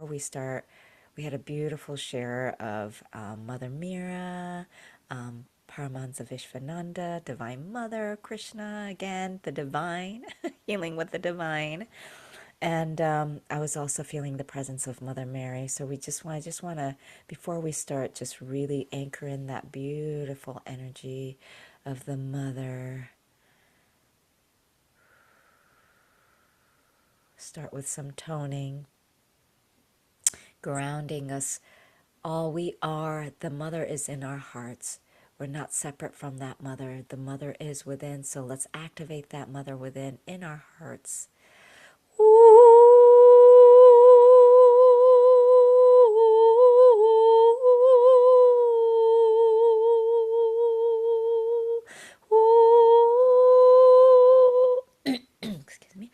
We start, we had a beautiful share of Mother Mira, Paramahansa Vishwananda, Divine Mother, Krishna, again, the divine, healing with the divine. And I was also feeling the presence of Mother Mary. So I just want to, before we start, just really anchor in that beautiful energy of the Mother. Start with some toning, grounding us. All we are, the Mother is in our hearts. We're not separate from that Mother. The Mother is within. So let's activate that Mother within in our hearts. Excuse me.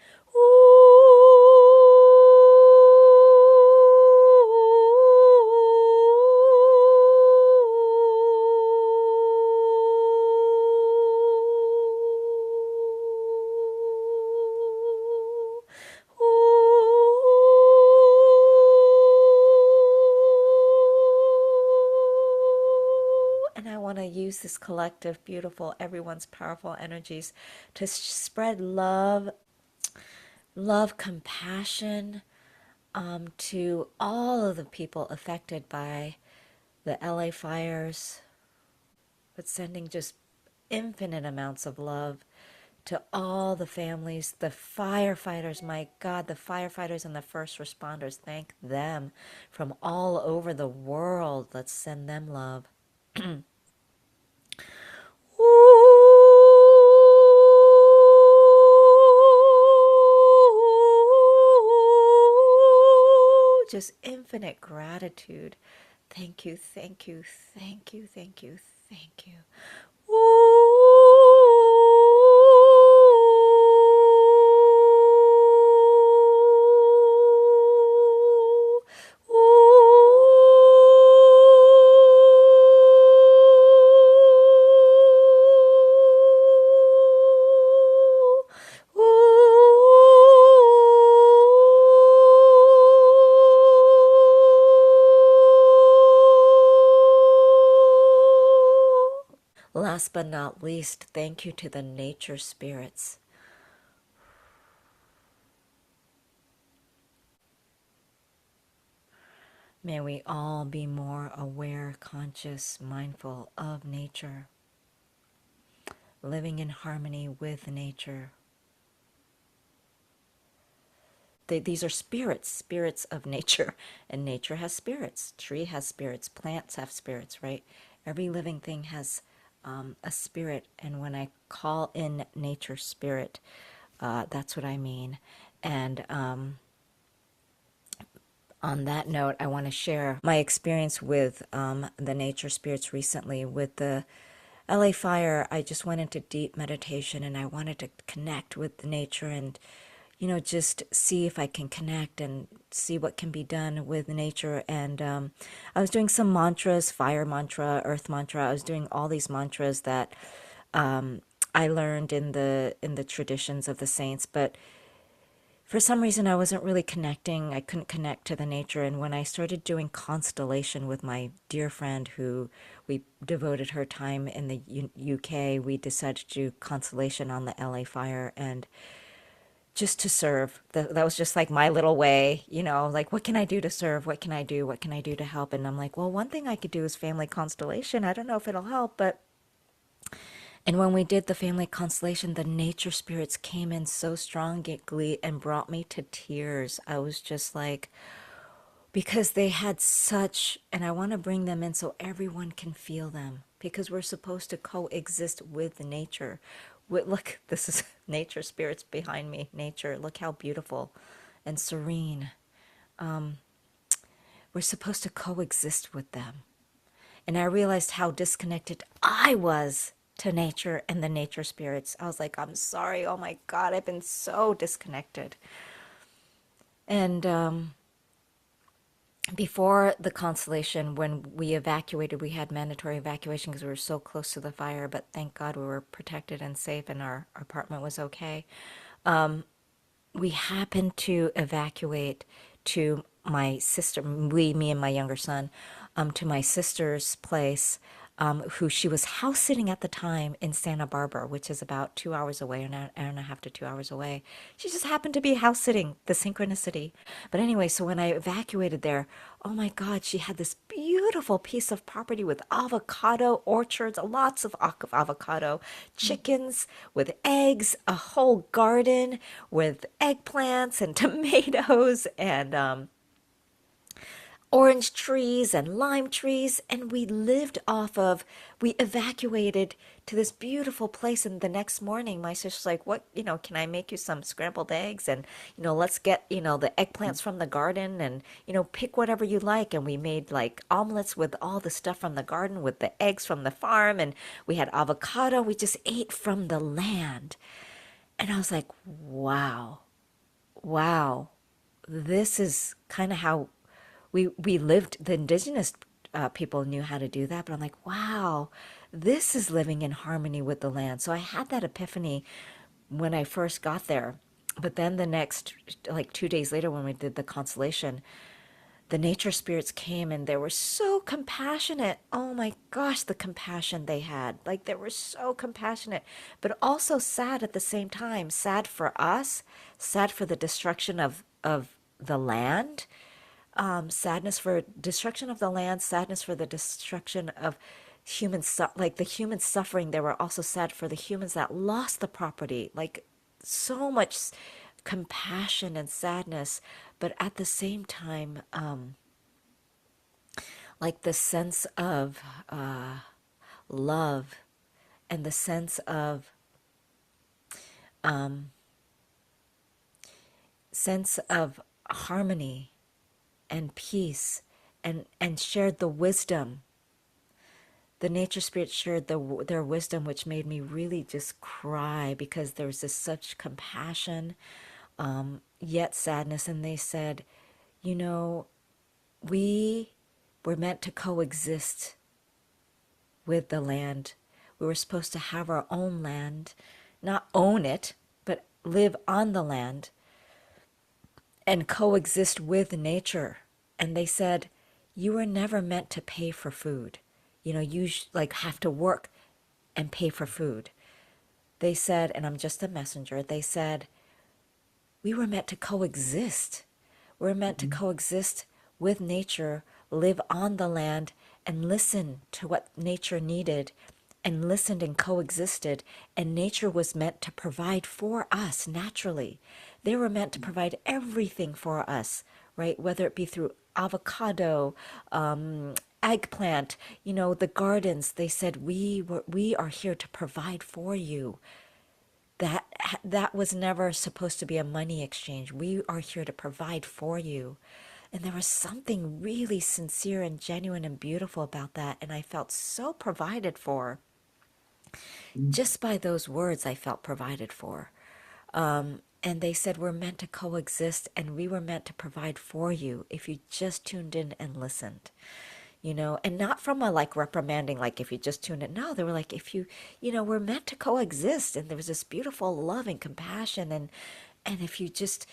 And I want to use this collective, beautiful, everyone's powerful energies to spread love, compassion, to all of the people affected by the LA fires, but sending just infinite amounts of love to all the families, the firefighters, my God, the firefighters and the first responders, thank them from all over the world. Let's send them love. Just infinite gratitude. Thank you, thank you, thank you, thank you, thank you. Last but not least, thank you to the nature spirits. May we all be more aware, conscious, mindful of nature, living in harmony with nature. These are spirits, spirits of nature, and nature has spirits. Tree has spirits, plants have spirits, right? Every living thing has a spirit, and when I call in nature spirit, that's what I mean. And on that note, I want to share my experience with the nature spirits recently. With the LA fire, I just went into deep meditation and I wanted to connect with the nature and, you know, just see if I can connect and see what can be done with nature. And I was doing some mantras, fire mantra, earth mantra. I was doing all these mantras that I learned in the traditions of the saints, but for some reason I wasn't really connecting. I couldn't connect to the nature. And when I started doing constellation with my dear friend who we devoted her time in the UK, we decided to do constellation on the LA fire and just to serve. That was just like my little way, you know, like what can I do to serve? What can I do? What can I do to help? And I'm like, well, one thing I could do is family constellation. I don't know if it'll help, but and when we did the family constellation, the nature spirits came in so strongly and brought me to tears. I was just like, because they had such, and I want to bring them in so everyone can feel them, because we're supposed to coexist with nature. Look, this is nature spirits behind me. Nature, look how beautiful and serene. We're supposed to coexist with them. And I realized how disconnected I was to nature and the nature spirits. I was like, I'm sorry. Oh my God, I've been so disconnected. And before the constellation, when we evacuated, we had mandatory evacuation because we were so close to the fire, but thank God we were protected and safe and our apartment was okay. We happened to evacuate to my sister, me and my younger son, to my sister's place, who she was house sitting at the time in Santa Barbara, which is about 2 hours away, an hour and a half to 2 hours away. She just happened to be house sitting, the synchronicity. But anyway, so when I evacuated there, oh my God, she had this beautiful piece of property with avocado orchards, lots of avocado, chickens with eggs, a whole garden with eggplants and tomatoes and orange trees and lime trees, and we evacuated to this beautiful place. And the next morning my sister's like, what, can I make you some scrambled eggs, and let's get the eggplants from the garden, and pick whatever you like. And we made like omelets with all the stuff from the garden with the eggs from the farm, and we had avocado. We just ate from the land. And I was like, wow, wow, this is kind of how we lived. The indigenous people knew how to do that, but I'm like, wow, this is living in harmony with the land. So I had that epiphany when I first got there. But then the next, like 2 days later, when we did the constellation, the nature spirits came and they were so compassionate. Oh my gosh, the compassion they had. Like, they were so compassionate, but also sad at the same time. Sad for us, sad for the destruction of the land, sadness for destruction of the land, sadness for the destruction of like the human suffering. They were also sad for the humans that lost the property. Like, so much compassion and sadness, but at the same time, like the sense of love and the sense of harmony and peace, and shared the wisdom. The nature spirits shared their wisdom, which made me really just cry, because there was this such compassion, yet sadness. And they said, you know, we were meant to coexist with the land. We were supposed to have our own land, not own it, but live on the land and coexist with nature. And they said, you were never meant to pay for food. You like have to work and pay for food. They said, and I'm just a messenger, they said, we were meant to coexist. We're meant to coexist with nature, live on the land, and listen to what nature needed, and listened and coexisted. And nature was meant to provide for us naturally. They were meant to provide everything for us, right? Whether it be through avocado, eggplant, the gardens. They said, we are here to provide for you. That was never supposed to be a money exchange. We are here to provide for you. And there was something really sincere and genuine and beautiful about that. And I felt so provided for. Just by those words, I felt provided for. And they said, we're meant to coexist, and we were meant to provide for you if you just tuned in and listened. And not from a like reprimanding, like if you just tuned in. No, they were like, if you, we're meant to coexist. And there was this beautiful love and compassion. And if you just,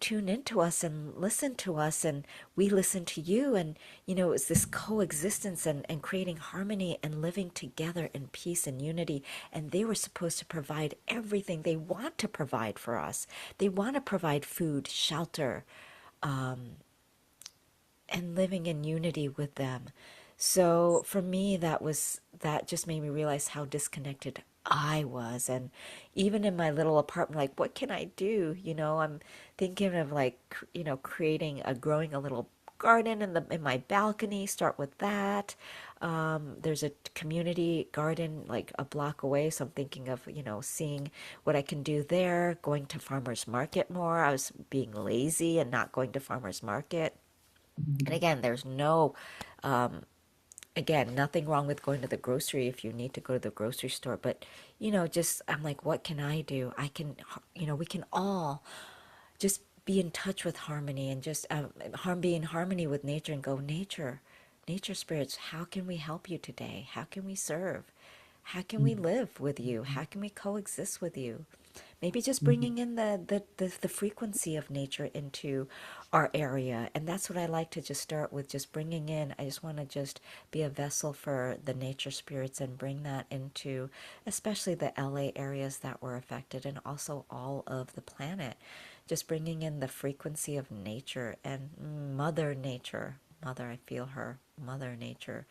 tune into us and listen to us, and we listen to you, and, it was this coexistence, and creating harmony and living together in peace and unity. And they were supposed to provide everything they want to provide for us. They want to provide food, shelter, and living in unity with them. So for me, that just made me realize how disconnected I was. And even in my little apartment, like, what can I do? I'm thinking of like, growing a little garden in my balcony. Start with that. There's a community garden like a block away, so I'm thinking of seeing what I can do there. Going to farmers market more. I was being lazy and not going to farmers market. And again, there's no, again, nothing wrong with going to the grocery if you need to go to the grocery store. But, just, I'm like, what can I do? I can, we can all just be in touch with harmony, and just be in harmony with nature, and go, nature spirits, how can we help you today? How can we serve? How can we live with you? How can we coexist with you? Maybe just bringing in the frequency of nature into our area. And that's what I like to just start with, just bringing in. I just want to just be a vessel for the nature spirits and bring that into especially the LA areas that were affected and also all of the planet. Just bringing in the frequency of nature and Mother Nature. Mother, I feel her. Mother Nature.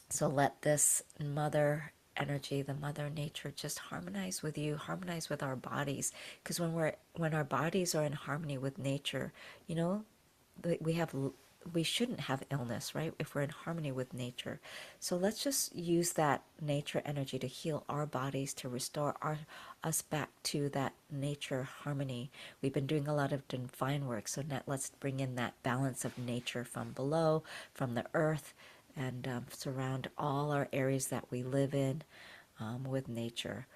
So let this mother energy, the mother nature, just harmonize with you, harmonize with our bodies. Because when our bodies are in harmony with nature, you know, we have we shouldn't have illness, right? If we're in harmony with nature. So let's just use that nature energy to heal our bodies, to restore us back to that nature harmony. We've been doing a lot of divine work, so now let's bring in that balance of nature from below, from the earth, and surround all our areas that we live in with nature.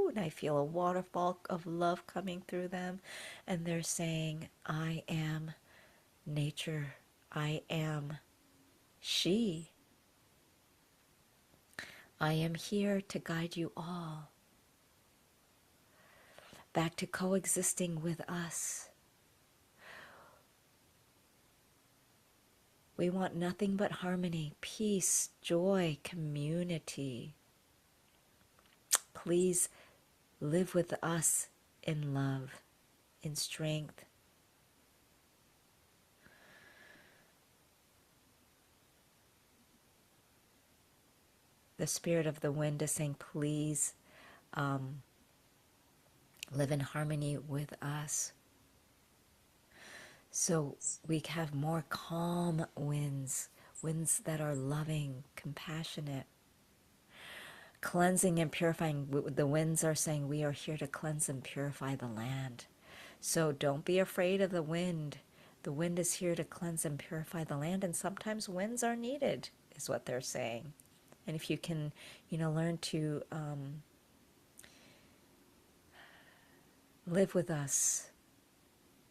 And I feel a waterfall of love coming through them, and they're saying, I am nature. I am she. I am here to guide you all back to coexisting with us. We want nothing but harmony, peace, joy, community. Please live with us in love, in strength. The spirit of the wind is saying, please live in harmony with us. So we have more calm winds, winds that are loving, compassionate, cleansing and purifying. The winds are saying we are here to cleanse and purify the land. So don't be afraid of the wind. The wind is here to cleanse and purify the land, and sometimes winds are needed, is what they're saying. And if you can, learn to live with us,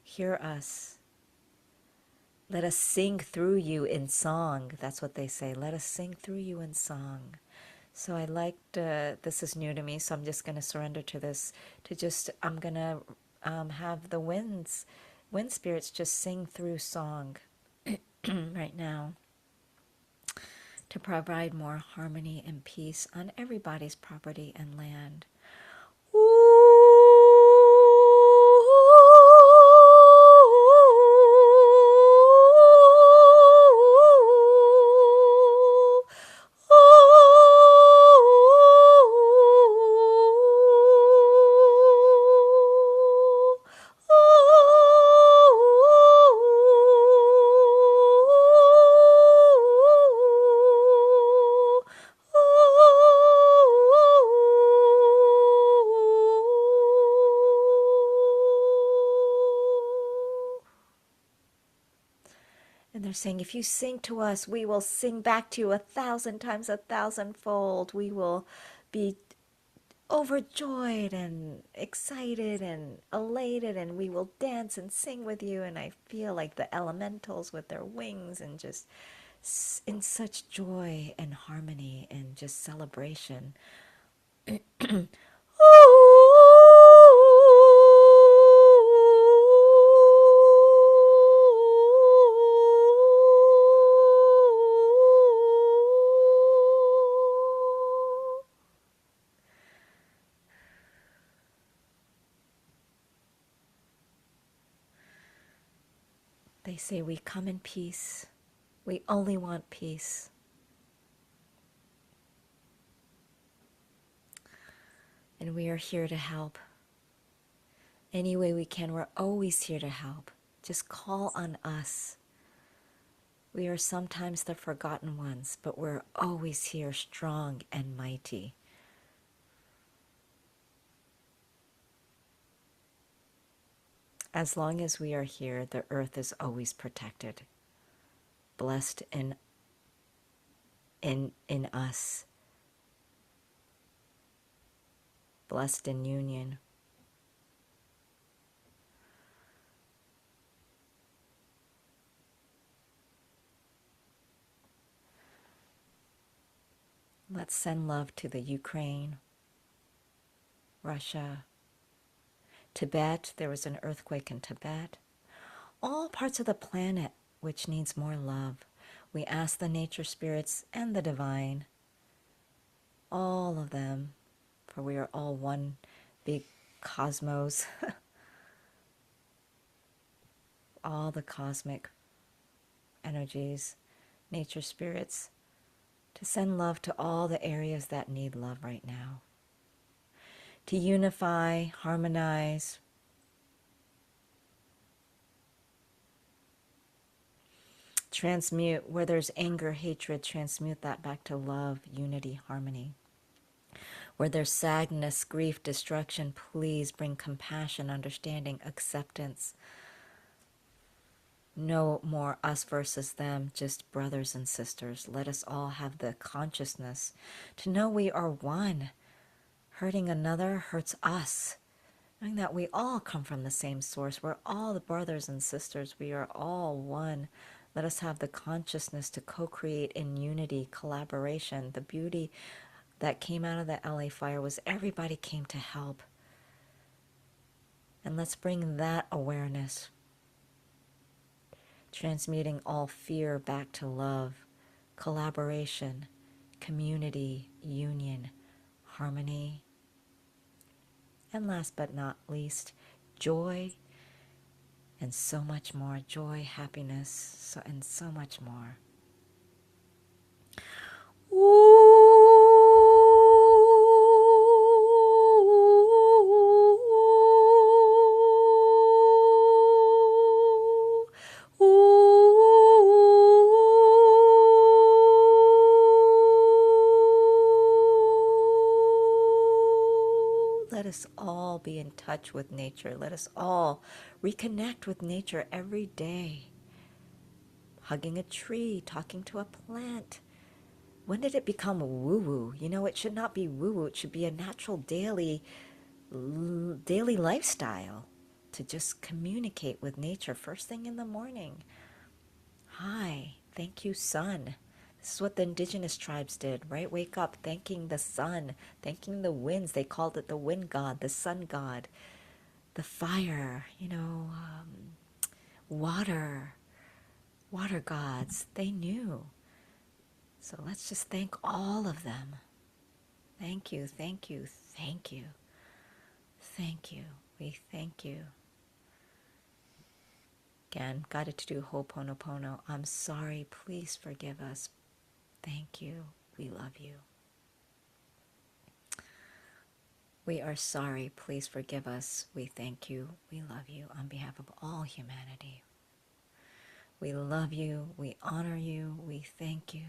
hear us, let us sing through you in song. That's what they say. Let us sing through you in song. So I liked, this is new to me, so I'm just going to surrender to this, I'm going to have the wind spirits just sing through song right now to provide more harmony and peace on everybody's property and land. And they're saying, if you sing to us, we will sing back to you 1,000 times 1,000-fold. We will be overjoyed and excited and elated, and we will dance and sing with you. And I feel like the elementals with their wings and just in such joy and harmony and just celebration. They say we come in peace. We only want peace. And we are here to help. Any way we can, we're always here to help. Just call on us. We are sometimes the forgotten ones, but we're always here, strong and mighty. As long as we are here, the earth is always protected, blessed in us, blessed in union. Let's send love to the Ukraine, Russia, Tibet. There was an earthquake in Tibet. All parts of the planet which needs more love. We ask the nature spirits and the divine, all of them, for we are all one big cosmos, all the cosmic energies, nature spirits, to send love to all the areas that need love right now. To unify, harmonize, transmute where there's anger, hatred, transmute that back to love, unity, harmony. Where there's sadness, grief, destruction, please bring compassion, understanding, acceptance. No more us versus them, just brothers and sisters. Let us all have the consciousness to know we are one. Hurting another hurts us. Knowing that we all come from the same source. We're all the brothers and sisters. We are all one. Let us have the consciousness to co-create in unity, collaboration. The beauty that came out of the LA fire was everybody came to help. And let's bring that awareness, transmuting all fear back to love, collaboration, community, union, harmony, and last but not least, joy, and so much more. Joy, happiness, and so much more. Let us all be in touch with nature. Let us all reconnect with nature every day. Hugging a tree, talking to a plant. When did it become woo-woo? You know, it should not be woo-woo. It should be a natural daily lifestyle to just communicate with nature first thing in the morning. Hi, thank you, sun. This is what the indigenous tribes did, right? Wake up thanking the sun, thanking the winds. They called it the wind god, the sun god, the fire, water gods. They knew. So let's just thank all of them. Thank you, thank you, thank you. Thank you. We thank you. Again, got it to do Ho'oponopono. I'm sorry. Please forgive us. Thank you. We love you. We are sorry. Please forgive us. We thank you. We love you on behalf of all humanity. We love you. We honor you. We thank you.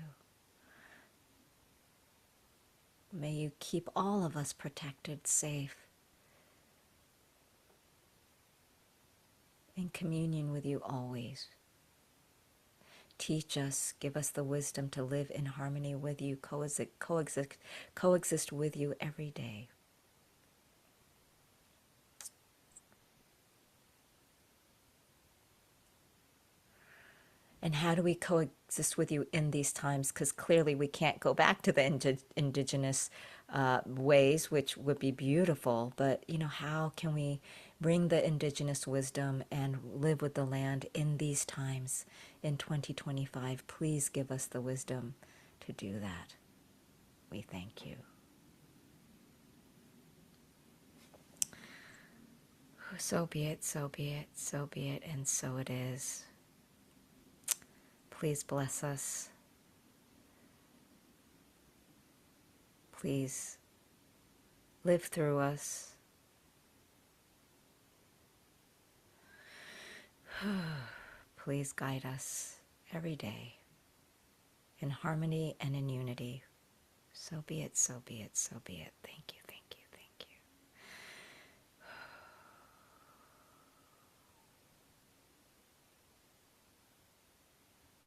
May you keep all of us protected, safe, in communion with you always. Teach us, give us the wisdom to live in harmony with you, coexist with you every day. And how do we coexist with you in these times? Because clearly we can't go back to the indigenous ways, which would be beautiful. But, how can we bring the indigenous wisdom and live with the land in these times in 2025? Please give us the wisdom to do that. We thank you. So be it, so be it, so be it, and so it is. Please bless us. Please live through us. Please guide us every day in harmony and in unity. So be it, so be it, so be it. Thank you.